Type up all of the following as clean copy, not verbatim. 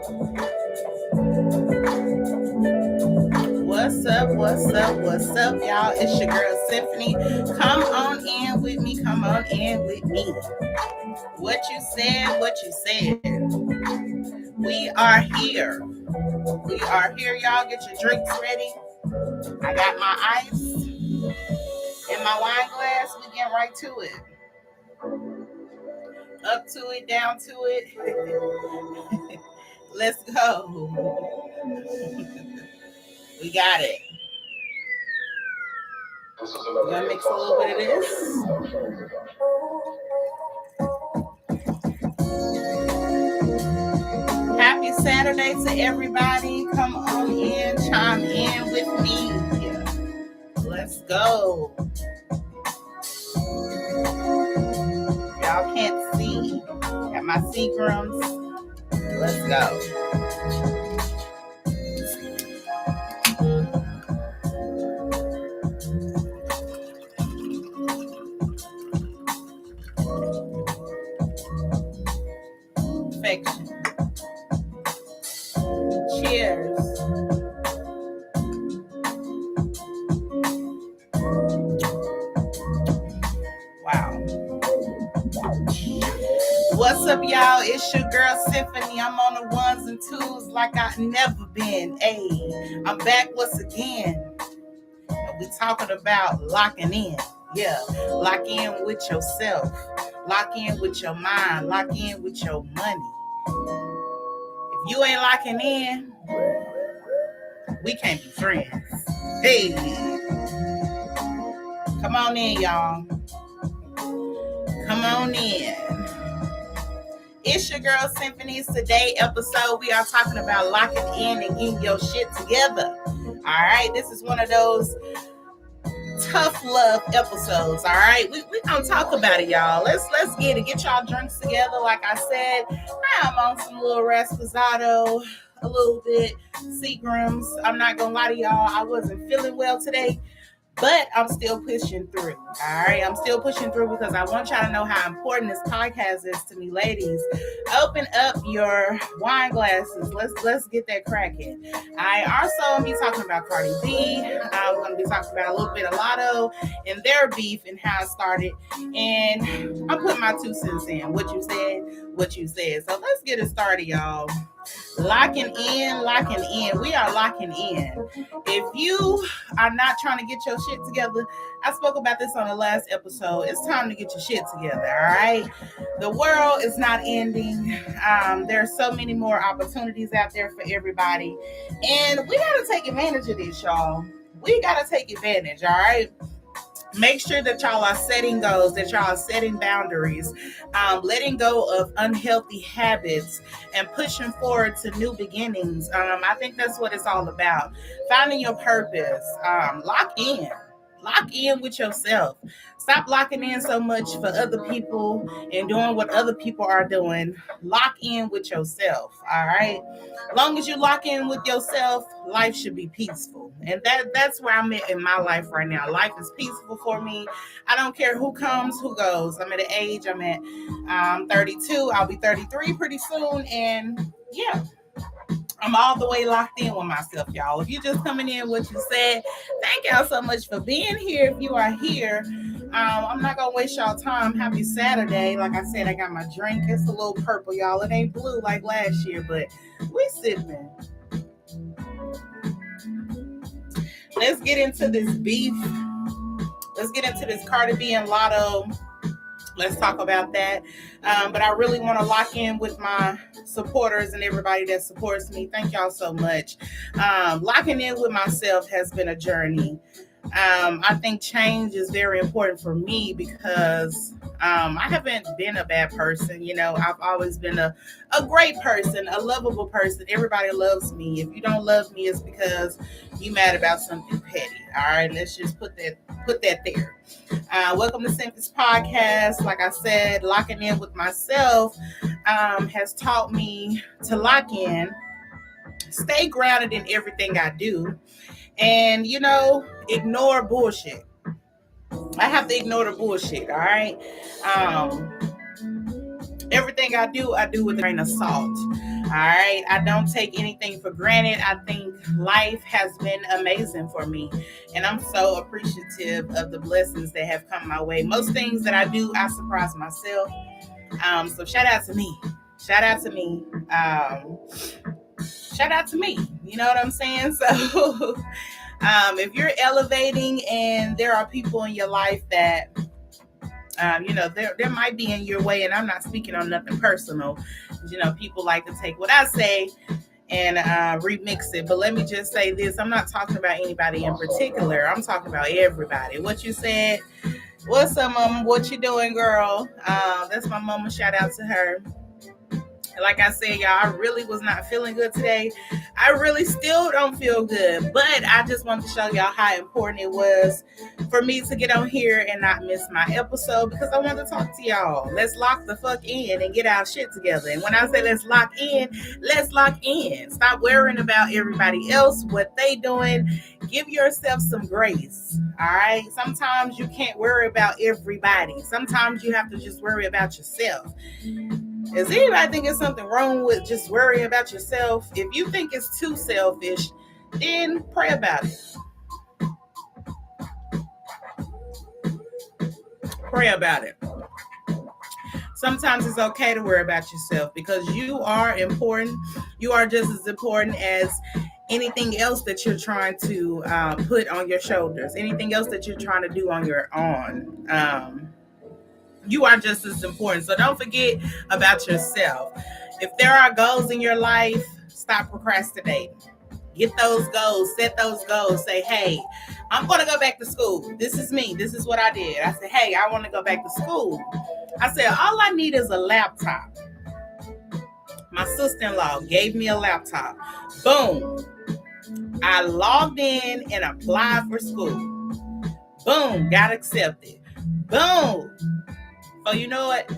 What's up, y'all? It's your girl Symphony. Come on in with me. Come on in with me. What you said. We are here. Y'all. Get your drinks ready. I got my ice in my wine glass. We get right to it. Up to it, down to it. Let's go. We got it. We're gonna mix a little bit of this. Happy Saturday to everybody. Come on in, chime in with me. Let's go. Y'all can't see. Got my Seagrams. Let's go. Perfection. Cheers. Wow. What's up, y'all? It's your girl Symphony. I'm on the ones and twos like I've never been. Hey, I'm back once again. We talking about locking in. Yeah, lock in with yourself. Lock in with your mind. Lock in with your money. If you ain't locking in, we can't be friends. Hey, come on in, y'all. Come on in. It's your girl Symphony's today episode. We are talking about locking in and getting your shit together. All right, this is one of those tough love episodes. All right, we gonna talk about it, y'all. Let's get it. Get y'all drinks together. Like I said, I'm on some little Rasposado, a little bit Seagrams. I'm not gonna lie to y'all, I wasn't feeling well today, but I'm still pushing through. All right, I'm still pushing through because I want y'all to know how important this podcast is to me, ladies. Open up your wine glasses. Let's get that cracking. I also be talking about Cardi B. I'm going to be talking about a little bit of Lotto and their beef and how it started. And I'm putting my 2 cents in. What you said. So let's get it started, y'all. Locking in. We are locking in. If you are not trying to get your shit together, I spoke about this on the last episode. It's time to get your shit together, all right? The world is not ending. There's so many more opportunities out there for everybody. And we got to take advantage of this, y'all. We got to take advantage, all right? Make sure that y'all are setting goals, that y'all are setting boundaries, letting go of unhealthy habits and pushing forward to new beginnings. I think that's what it's all about. Finding your purpose. Lock in with yourself. Stop locking in so much for other people and doing what other people are doing. Lock in with yourself. All right. As long as you lock in with yourself, life should be peaceful. And that's where I'm at in my life right now. Life is peaceful for me. I don't care who comes, who goes. I'm at an age, I'm 32. I'll be 33 pretty soon. And yeah, I'm all the way locked in with myself, y'all. If you're just coming in what you said, thank y'all so much for being here. If you are here, I'm not going to waste y'all time. Happy Saturday. Like I said, I got my drink. It's a little purple, y'all. It ain't blue like last year, but we sipping. Let's get into this beef. Let's get into this Cardi B and Lotto. Let's talk about that. But I really want to lock in with my supporters and everybody that supports me. Thank y'all so much. Locking in with myself has been a journey. I think change is very important for me because I haven't been a bad person. You know, I've always been a great person, a lovable person. Everybody loves me. If you don't love me, it's because you mad about something petty. All right, let's just put that there. Welcome to Symphy's podcast. Like I said, locking in with myself has taught me to lock in, stay grounded in everything I do, and, you know, ignore bullshit. I have to ignore the bullshit, all right? Everything I do with a grain of salt. All right. I don't take anything for granted. I think life has been amazing for me. And I'm so appreciative of the blessings that have come my way. Most things that I do, I surprise myself. So shout out to me. Shout out to me. Shout out to me. You know what I'm saying? So if you're elevating and there are people in your life that there might be in your way, and I'm not speaking on nothing personal. People like to take what I say and remix it. But let me just say this: I'm not talking about anybody in particular. I'm talking about everybody. What you said? What's up, mama? What you doing, girl? That's my mama. Shout out to her. Like I said, y'all, I really was not feeling good today. I really still don't feel good, but I just wanted to show y'all how important it was for me to get on here and not miss my episode, because I wanted to talk to y'all. Let's lock the fuck in and get our shit together. And when I say let's lock in, let's lock in. Stop worrying about everybody else, what they doing. Give yourself some grace. All right. Sometimes you can't worry about everybody. Sometimes you have to just worry about yourself. Does anybody think there's something wrong with just worrying about yourself? If you think it's too selfish, then pray about it. Pray about it. Sometimes it's okay to worry about yourself, because you are important. You are just as important as anything else that you're trying to put on your shoulders, anything else that you're trying to do on your own. You are just as important. So don't forget about yourself. If there are goals in your life, stop procrastinating. Get those goals, set those goals. Say, hey, I'm going to go back to school. This is me. This is what I did. I said, hey, I want to go back to school. I said, all I need is a laptop. My sister-in-law gave me a laptop. Boom. I logged in and applied for school. Boom. Got accepted. Boom. So you know what?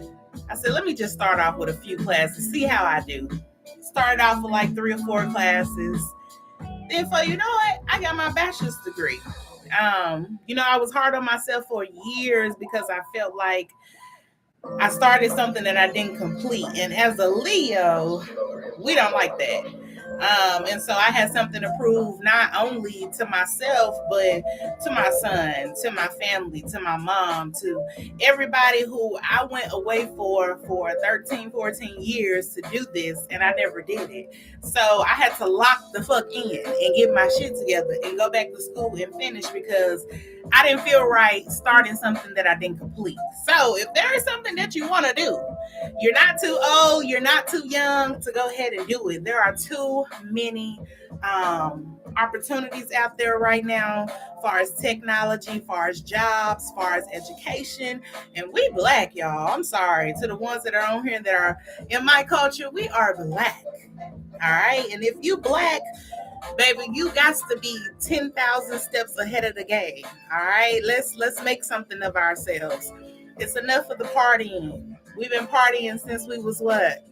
I said, let me just start off with a few classes, see how I do. Started off with like 3 or 4 classes. Then you know what? I got my bachelor's degree. I was hard on myself for years because I felt like I started something that I didn't complete. And as a Leo, we don't like that. And so I had something to prove, not only to myself, but to my son, to my family, to my mom, to everybody who I went away for 13, 14 years to do this, and I never did it. So I had to lock the fuck in and get my shit together and go back to school and finish, because I didn't feel right starting something that I didn't complete. So if there is something that you want to do, you're not too old, you're not too young to go ahead and do it. There are too many opportunities out there right now, as far as technology, as far as jobs, as far as education. And we Black, y'all. I'm sorry to the ones that are on here that are in my culture. We are Black. All right. And if you Black, baby, you got to be 10,000 steps ahead of the game. All right. Let's make something of ourselves. It's enough of the partying. We've been partying since we was what?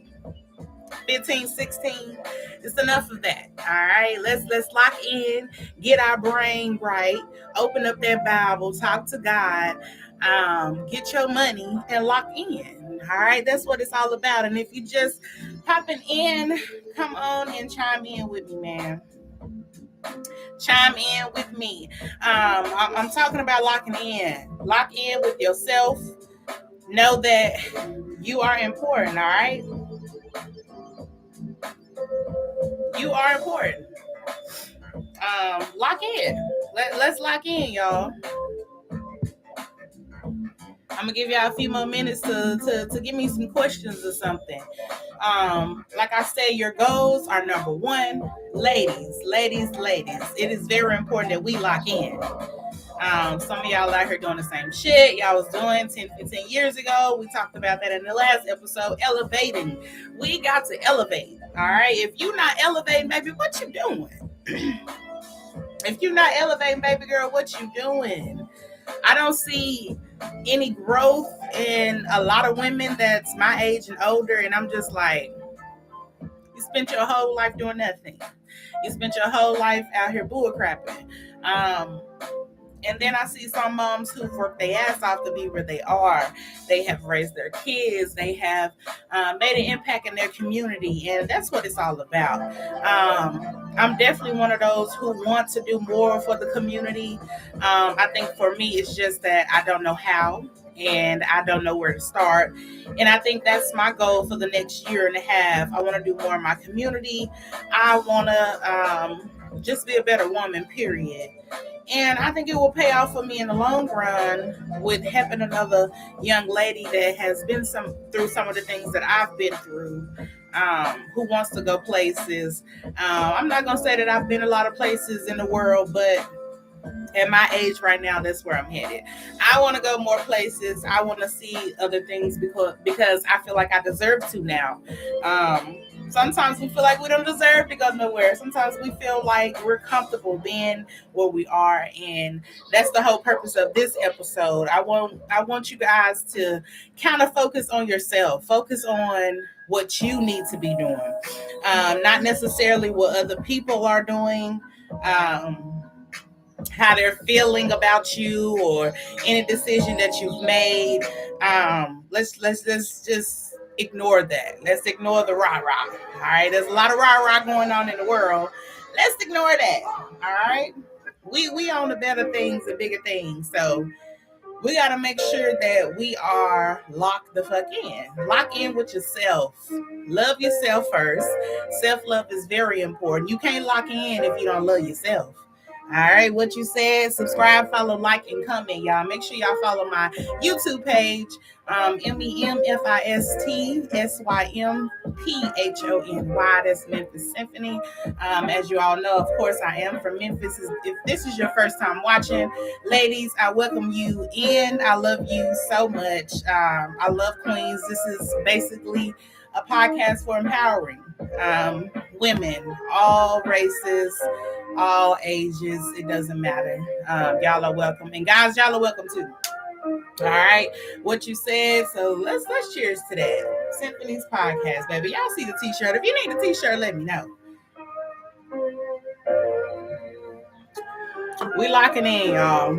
15, 16. It's enough of that. All right. Let's lock in, get our brain right, open up that Bible, talk to God, get your money and lock in. All right. That's what it's all about. And if you just popping in, come on and chime in with me, man. Chime in with me. I'm talking about locking in. Lock in with yourself. Know that you are important, all right? You are important. Lock in. Let's lock in, y'all. I'm gonna give y'all a few more minutes to give me some questions or something. Like I said, your goals are number one. Ladies. It is very important that we lock in. Some of y'all out here doing the same shit y'all was doing 10, 15 years ago. We talked about that in the last episode. Elevating. We got to elevate. All right. If you're not elevating, baby, what you doing? If you're not elevating, baby girl, what you doing? I don't see any growth in a lot of women that's my age and older, and I'm just like, you spent your whole life doing nothing. You spent your whole life out here bullcrapping. And then I see some moms who've worked their ass off to be where they are. They have raised their kids. They have made an impact in their community, and that's what it's all about. I'm definitely one of those who want to do more for the community. I think for me, it's just that I don't know how, and I don't know where to start. And I think that's my goal for the next year and a half. I want to do more in my community. I want to just be a better woman, period. And I think it will pay off for me in the long run with helping another young lady that has been through some of the things that I've been through, who wants to go places. I'm not gonna say that I've been a lot of places in the world, but at my age right now, that's where I'm headed. I want to go more places. I want to see other things because I feel like I deserve to now. Sometimes we feel like we don't deserve to go nowhere. Sometimes we feel like we're comfortable being where we are, and that's the whole purpose of this episode. I want you guys to kind of focus on yourself, focus on what you need to be doing, not necessarily what other people are doing. How they're feeling about you or any decision that you've made. Let's just ignore that. Let's ignore the rah rah. All right, there's a lot of rah rah going on in the world. Let's ignore that. All right, we on the better things and bigger things. So we got to make sure that we are locked the fuck in. Lock in with yourself. Love yourself first. Self-love is very important. You can't lock in if you don't love yourself. All right, what you said, subscribe, follow, like, and comment, y'all. Make sure y'all follow my YouTube page, MEMFISTSYMPHONY. That's Memphis Symphony. As you all know, of course, I am from Memphis. If this is your first time watching, ladies, I welcome you in. I love you so much. I love Queens. This is basically a podcast for empowering women, all races, all ages. It doesn't matter. Y'all are welcome, and guys, y'all are welcome too. All right, what you said. So let's cheers to that. Symphony's podcast, baby. Y'all see the t-shirt. If you need a t-shirt, let me know. We locking in, y'all.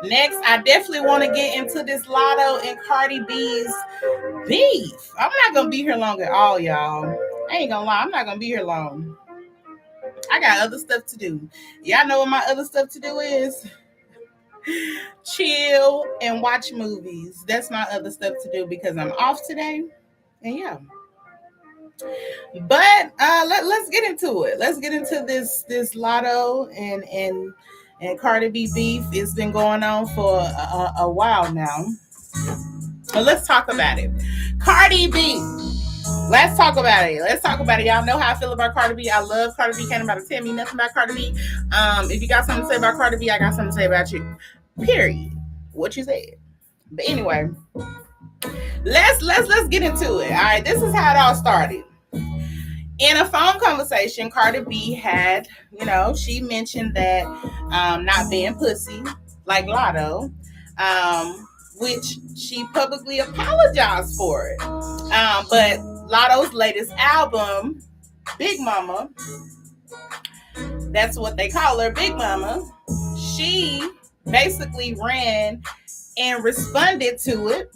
Next, I definitely want to get into this Lotto and Cardi B's beef. I'm not gonna be here long at all, y'all. I ain't gonna lie, I'm not gonna be here long. I got other stuff to do. Y'all know what my other stuff to do is? Chill and watch movies. That's my other stuff to do because I'm off today. And yeah. But let's get into it. Let's get into this Lotto and Cardi B beef. It's been going on for a while now. But let's talk about it. Cardi B. Let's talk about it. Y'all know how I feel about Cardi B. I love Cardi B. Can't nobody tell me nothing about Cardi B. If you got something to say about Cardi B, I got something to say about you. Period. What you said. But anyway, let's get into it. All right, this is how it all started. In a phone conversation, Cardi B had, she mentioned that not being pussy like Lotto, which she publicly apologized for it. But Lotto's latest album, Big Mama, that's what they call her, Big Mama, she basically ran and responded to it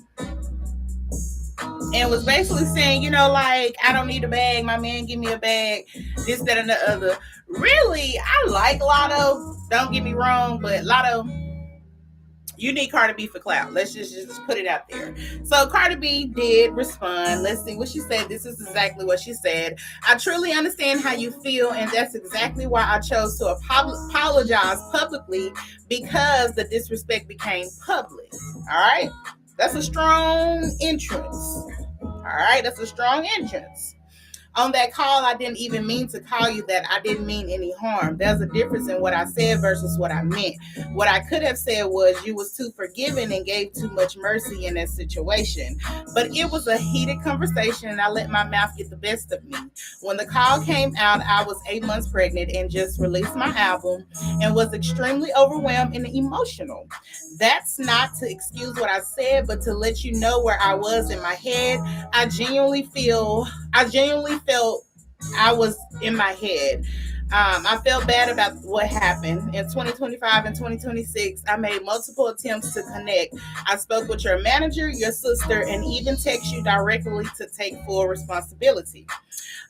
and was basically saying, I don't need a bag, my man give me a bag, this, that, and the other. Really, I like Lotto, don't get me wrong, but Lotto, you need Cardi B for clout. Let's just put it out there. So Cardi B did respond. Let's see what she said. This is exactly what she said. I truly understand how you feel, and that's exactly why I chose to apologize publicly, because the disrespect became public. All right? That's a strong entrance. All right? That's a strong entrance. On that call, I didn't even mean to call you that. I didn't mean any harm. There's a difference in what I said versus what I meant. What I could have said was you was too forgiving and gave too much mercy in that situation. But it was a heated conversation, and I let my mouth get the best of me. When the call came out, I was 8 months pregnant and just released my album and was extremely overwhelmed and emotional. That's not to excuse what I said, but to let you know where I was in my head. I genuinely felt I was in my head. I felt bad about what happened. In 2025 and 2026, I made multiple attempts to connect. I spoke with your manager, your sister, and even text you directly to take full responsibility.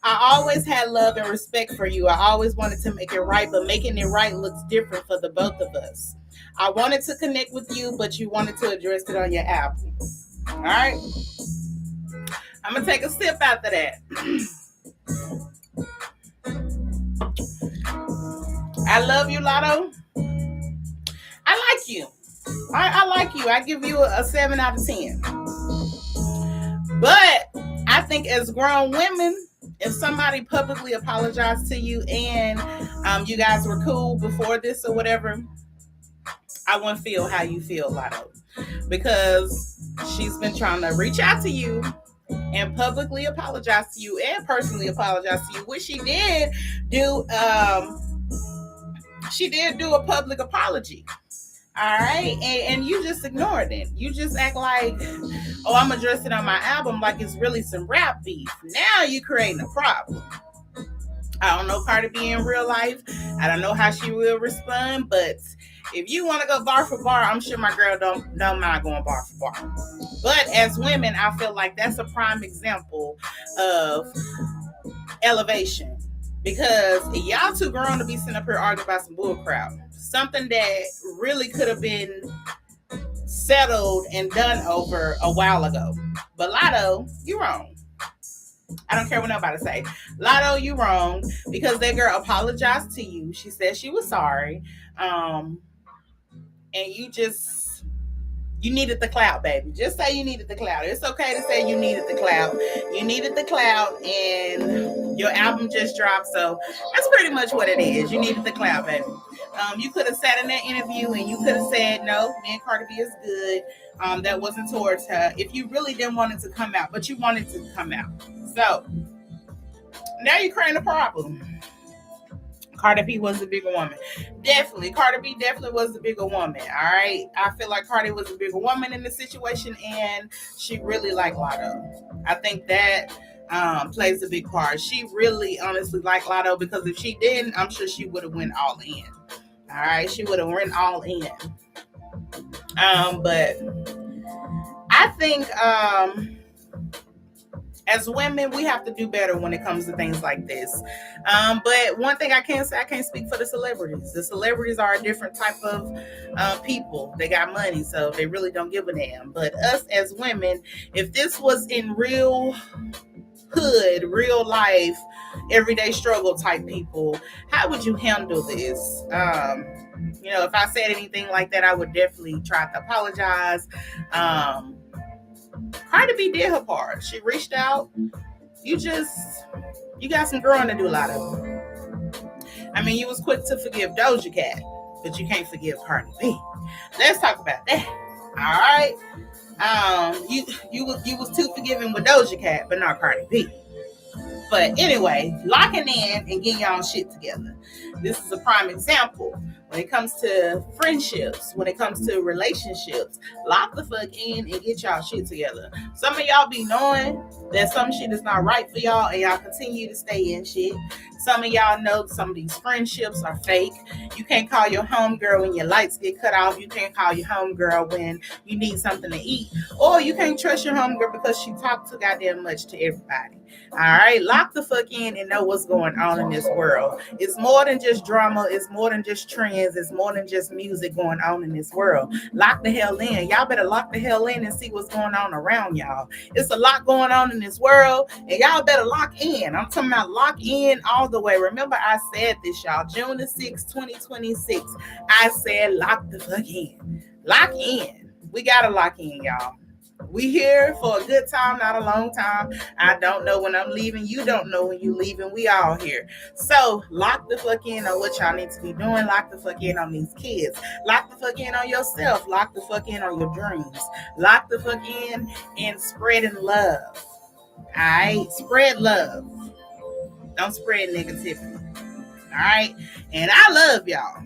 I always had love and respect for you. I always wanted to make it right, but making it right looks different for the both of us. I wanted to connect with you, but you wanted to address it on your album. All right. I'm going to take a sip after that. I love you, Lotto. I like you. I like you. I give you a 7 out of 10. But I think as grown women, if somebody publicly apologized to you and you guys were cool before this or whatever, I wouldn't feel how you feel, Lotto. Because she's been trying to reach out to you and publicly apologize to you and personally apologize to you, which she did do. She did do a public apology. All right. And you just ignored it. You just act like, oh, I'm addressing it on my album like it's really some rap beef. Now you're creating a problem. I don't know Cardi B in real life. I don't know how she will respond, but if you want to go bar for bar, I'm sure my girl don't mind going bar for bar. But as women, I feel like that's a prime example of elevation. Because y'all too grown to be sitting up here arguing about some bull crap. Something that really could have been settled and done over a while ago. But Lotto, you wrong. I don't care what nobody say. Lotto, you wrong, because that girl apologized to you. She said she was sorry. And you needed the clout, baby. Just say you needed the clout. It's okay to say you needed the clout. You needed the clout, and your album just dropped. So that's pretty much what it is. You needed the clout, baby. You could have sat in that interview and you could have said, no, me and Cardi B is good. That wasn't towards her. If you really didn't want it to come out, but you wanted to come out. So now you're creating a problem. Cardi B was the bigger woman. Definitely. Cardi B definitely was the bigger woman. All right. I feel like Cardi was the bigger woman in the situation, and she really liked Lotto. I think that plays a big part. She really honestly liked Lotto, because if she didn't, I'm sure she would have went all in. All right. She would have went all in. But I think as women, we have to do better when it comes to things like this. But one thing I can't say, I can't speak for the celebrities. The celebrities are a different type of people. They got money, so they really don't give a damn. But us as women, if this was in real hood, real life, everyday struggle type people, how would you handle this? If I said anything like that, I would definitely try to apologize. Cardi B did her part. She reached out. You got some growing to do, a lot of. I mean, you was quick to forgive Doja Cat, but you can't forgive Cardi B. Let's talk about that. All right. You was too forgiving with Doja Cat, but not Cardi B. But anyway, locking in and getting y'all shit together. This is a prime example. When it comes to friendships, when it comes to relationships, lock the fuck in and get y'all shit together. Some of y'all be knowing that some shit is not right for y'all, and y'all continue to stay in shit. Some of y'all know some of these friendships are fake. You can't call your homegirl when your lights get cut off. You can't call your homegirl when you need something to eat. Or you can't trust your homegirl because she talks too goddamn much to everybody. All right, lock the fuck in and know what's going on in this world. It's more than just drama. It's more than just trends. It's more than just music going on in this world. Lock the hell in. Y'all better lock the hell in and see what's going on around y'all. It's a lot going on in this world, and y'all better lock in. I'm talking about lock in all the way. Remember, I said this, y'all. June the 6th, 2026. I said lock the fuck in. Lock in. We gotta lock in, y'all. We here for a good time, not a long time. I don't know when I'm leaving. You don't know when you're leaving. We all here. So lock the fuck in on what y'all need to be doing. Lock the fuck in on these kids. Lock the fuck in on yourself. Lock the fuck in on your dreams. Lock the fuck in and spreading love. All right? Spread love. Don't spread negativity. All right? And I love y'all.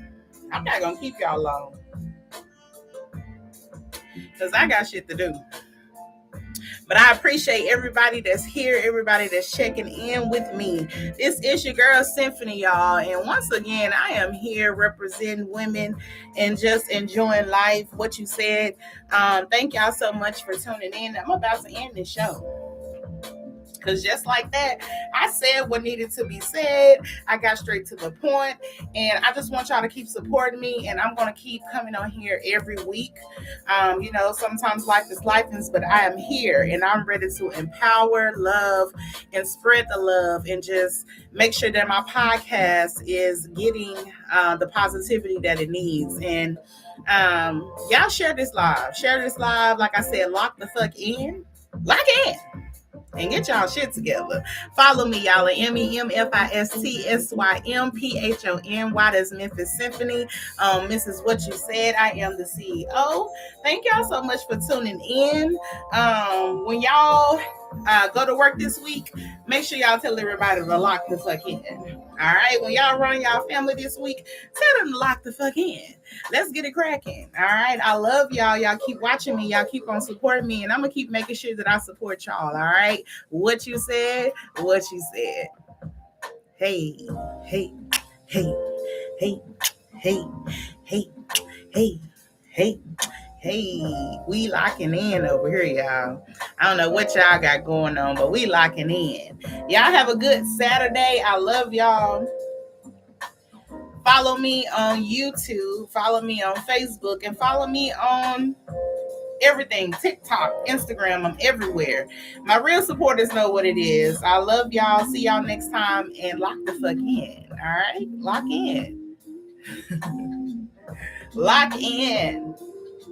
I'm not going to keep y'all long, because I got shit to do. But I appreciate everybody that's here, everybody that's checking in with me. This is your girl Symphony, y'all. And once again, I am here representing women and just enjoying life. What you said. Thank y'all so much for tuning in. I'm about to end the show. Because just like that, I said what needed to be said. I got straight to the point. And I just want y'all to keep supporting me. And I'm going to keep coming on here every week. Sometimes life is life, but I am here. And I'm ready to empower, love, and spread the love. And just make sure that my podcast is getting the positivity that it needs. And y'all share this live. Share this live. Like I said, lock the fuck in. Lock in and get y'all shit together. Follow me, y'all, at MEMFISTSYMPHONY. That's Memphis Symphony. Mrs. What You Said. I am the CEO. Thank y'all so much for tuning in. When y'all go to work this week, make sure y'all tell everybody to lock the fuck in. All right, when y'all run y'all family this week, tell them to lock the fuck in. Let's get it cracking. All right, I love y'all. Y'all keep watching me. Y'all keep on supporting me, and I'm gonna keep making sure that I support y'all. All right, what you said, what you said. Hey, hey, hey, hey, hey, hey, hey, hey. Hey, we locking in over here, y'all. I don't know what y'all got going on, but we locking in. Y'all have a good Saturday. I love y'all. Follow me on YouTube, follow me on Facebook, and follow me on everything, TikTok, Instagram. I'm everywhere. My real supporters know what it is. I love y'all. See y'all next time, and lock the fuck in. All right? Lock in. Lock in.